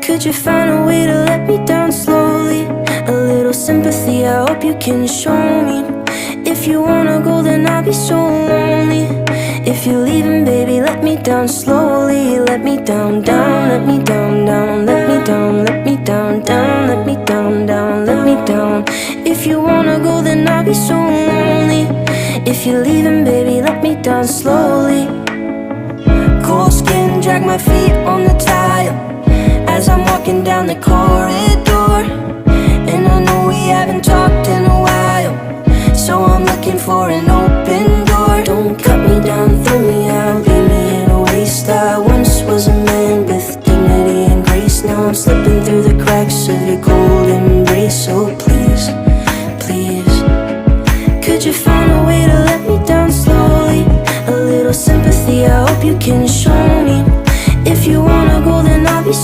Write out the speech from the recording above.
Could you find a way to let me down slowly? A little sympathy, I hope you can show me. If you wanna go, then I'll be so lonely. If you're leaving, baby, let me down slowly. Let me down, down, let me down, down. Let me down, let me down, down. Let me down, down, let me down. If you wanna go, then I'll be so lonely. If you're leaving, baby, let me down slowly. Cold skin, drag my feet on the tile as I'm walking down the corridor. And I know we haven't talked in a while, so I'm looking for an open door. Don't cut me down, throw me out, leave me in a waste. I once was a man with dignity and grace. Now I'm slipping through the cracks of your cold embrace. So please, please, could you find a way to let me down slowly? A little sympathy, I hope you can show me. If you wanna go, then I'll be so